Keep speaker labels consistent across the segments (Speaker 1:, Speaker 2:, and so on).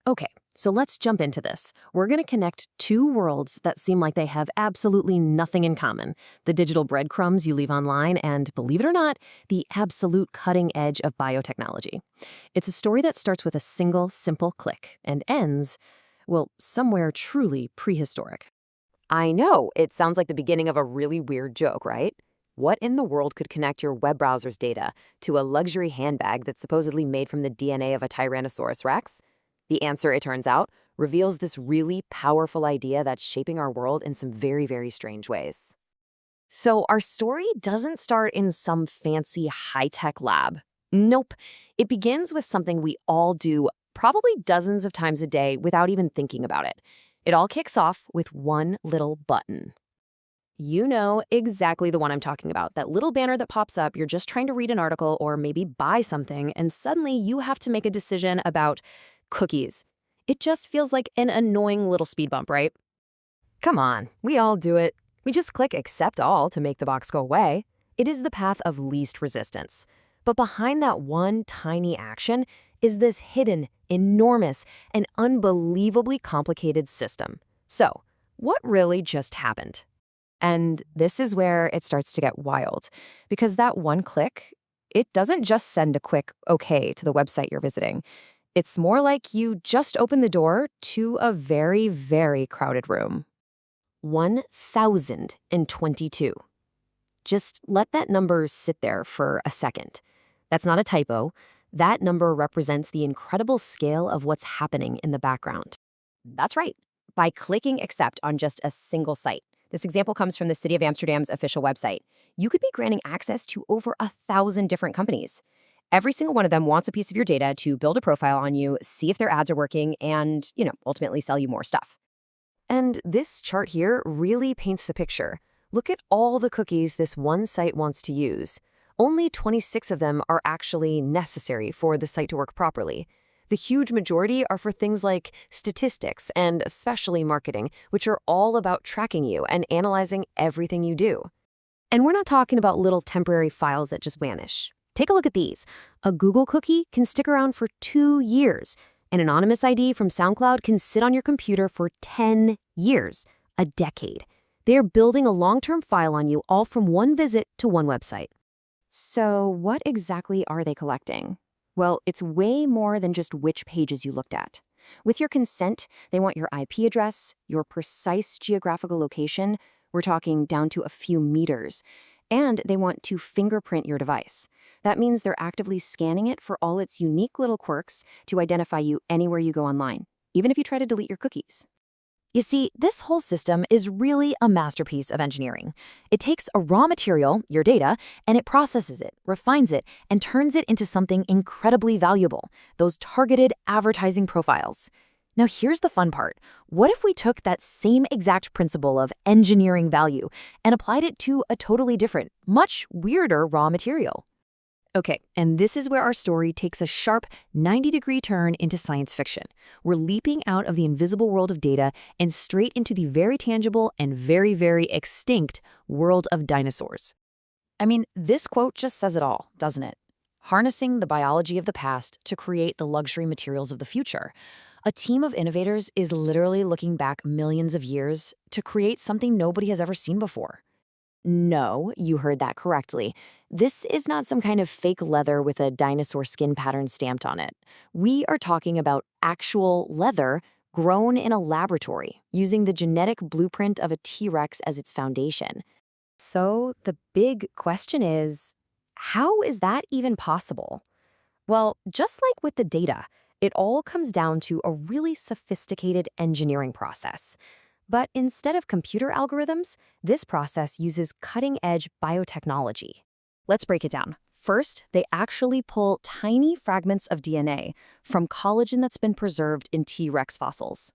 Speaker 1: Okay, so let's jump into this. We're going to connect two worlds that seem like they have absolutely nothing in common. The digital breadcrumbs you leave online and, believe it or not, the absolute cutting edge of biotechnology. It's a story that starts with a single, simple click and ends, well, somewhere truly prehistoric.
Speaker 2: I know, it sounds like the beginning of a really weird joke, right? What in the world could connect your web browser's data to a luxury handbag that's supposedly made from the DNA of a Tyrannosaurus rex? The answer, it turns out, reveals this really powerful idea that's shaping our world in some very, very strange ways.
Speaker 1: So, our story doesn't start in some fancy high-tech lab. Nope. It begins with something we all do probably dozens of times a day without even thinking about it. It all kicks off with one little button. You know exactly the one I'm talking about. That little banner that pops up, you're just trying to read an article or maybe buy something, and suddenly you have to make a decision about cookies. It just feels like an annoying little speed bump, right?
Speaker 2: Come on, we all do it. We just click accept all to make the box go away.
Speaker 1: It is the path of least resistance. But behind that one tiny action is this hidden, enormous, and unbelievably complicated system. So, what really just happened? And this is where it starts to get wild, because that one click, it doesn't just send a quick okay to the website you're visiting. It's more like you just opened the door to a very, very crowded room. 1,022. Just let that number sit there for a second. That's not a typo. That number represents the incredible scale of what's happening in the background.
Speaker 2: That's right. By clicking accept on just a single site. This example comes from the City of Amsterdam's official website. You could be granting access to over 1,000 different companies. Every single one of them wants a piece of your data to build a profile on you, see if their ads are working, and, ultimately sell you more stuff.
Speaker 1: And this chart here really paints the picture. Look at all the cookies this one site wants to use. Only 26 of them are actually necessary for the site to work properly. The huge majority are for things like statistics and especially marketing, which are all about tracking you and analyzing everything you do. And we're not talking about little temporary files that just vanish. Take a look at these. A Google cookie can stick around for 2 years. An anonymous ID from SoundCloud can sit on your computer for 10 years, a decade. They are building a long-term file on you all from one visit to one website. So what exactly are they collecting? Well, it's way more than just which pages you looked at. With your consent, they want your IP address, your precise geographical location, we're talking down to a few meters, and they want to fingerprint your device. That means they're actively scanning it for all its unique little quirks to identify you anywhere you go online, even if you try to delete your cookies. You see, this whole system is really a masterpiece of engineering. It takes a raw material, your data, and it processes it, refines it, and turns it into something incredibly valuable, those targeted advertising profiles. Now here's the fun part. What if we took that same exact principle of engineering value and applied it to a totally different, much weirder raw material? Okay, and this is where our story takes a sharp 90-degree turn into science fiction. We're leaping out of the invisible world of data and straight into the very tangible and very, very extinct world of dinosaurs. I mean, this quote just says it all, doesn't it? Harnessing the biology of the past to create the luxury materials of the future. A team of innovators is literally looking back millions of years to create something nobody has ever seen before. No, you heard that correctly. This is not some kind of fake leather with a dinosaur skin pattern stamped on it. We are talking about actual leather grown in a laboratory, using the genetic blueprint of a T-Rex as its foundation. So the big question is, how is that even possible? Well, just like with the data, it all comes down to a really sophisticated engineering process. But instead of computer algorithms, this process uses cutting-edge biotechnology. Let's break it down. First, they actually pull tiny fragments of DNA from collagen that's been preserved in T-Rex fossils.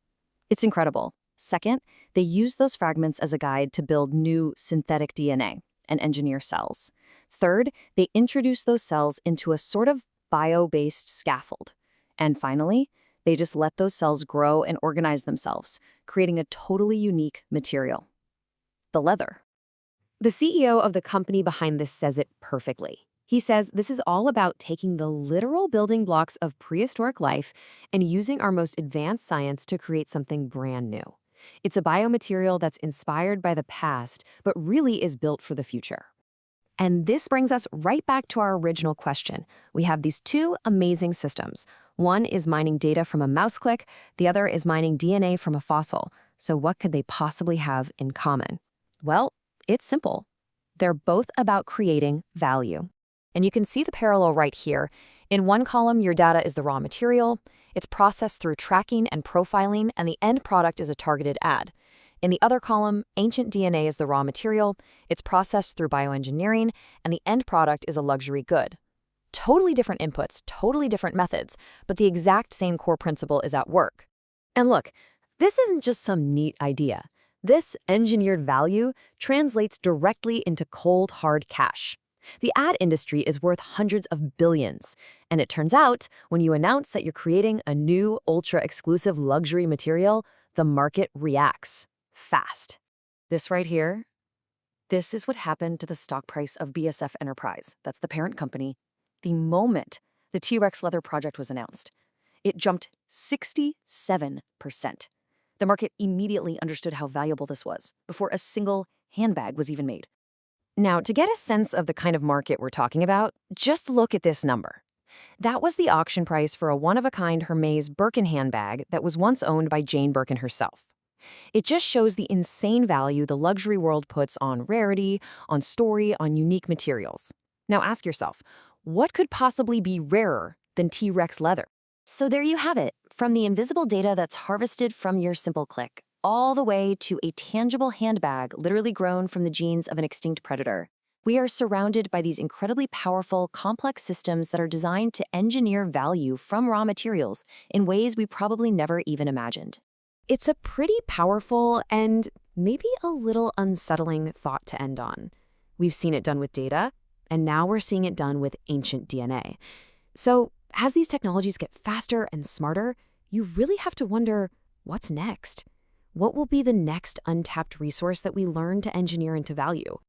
Speaker 1: It's incredible. Second, they use those fragments as a guide to build new synthetic DNA and engineer cells. Third, they introduce those cells into a sort of bio-based scaffold. And finally, they just let those cells grow and organize themselves, creating a totally unique material: the leather. The CEO of the company behind this says it perfectly.
Speaker 2: He says this is all about taking the literal building blocks of prehistoric life and using our most advanced science to create something brand new. It's a biomaterial that's inspired by the past, but really is built for the future. And this brings us right back to our original question. We have these two amazing systems. One is mining data from a mouse click, the other is mining DNA from a fossil. So what could they possibly have in common? Well, it's simple. They're both about creating value.
Speaker 1: And you can see the parallel right here. In one column, your data is the raw material. It's processed through tracking and profiling, and the end product is a targeted ad. In the other column, ancient DNA is the raw material. It's processed through bioengineering, and the end product is a luxury good. Totally different inputs, totally different methods, but the exact same core principle is at work.
Speaker 2: And look, this isn't just some neat idea. This engineered value translates directly into cold, hard cash. The ad industry is worth hundreds of billions. And it turns out, when you announce that you're creating a new, ultra-exclusive luxury material, the market reacts fast.
Speaker 1: This right here, this is what happened to the stock price of BSF Enterprise. That's the parent company. The moment the T-Rex leather project was announced, it jumped 67%. The market immediately understood how valuable this was before a single handbag was even made. Now, to get a sense of the kind of market we're talking about, just look at this number. That was the auction price for a one-of-a-kind Hermes Birkin handbag that was once owned by Jane Birkin herself. It just shows the insane value the luxury world puts on rarity, on story, on unique materials. Now ask yourself, what could possibly be rarer than T-Rex leather? So there you have it, from the invisible data that's harvested from your simple click, all the way to a tangible handbag literally grown from the genes of an extinct predator. We are surrounded by these incredibly powerful, complex systems that are designed to engineer value from raw materials in ways we probably never even imagined. It's a pretty powerful and maybe a little unsettling thought to end on. We've seen it done with data, and now we're seeing it done with ancient DNA. So as these technologies get faster and smarter, you really have to wonder, what's next? What will be the next untapped resource that we learn to engineer into value?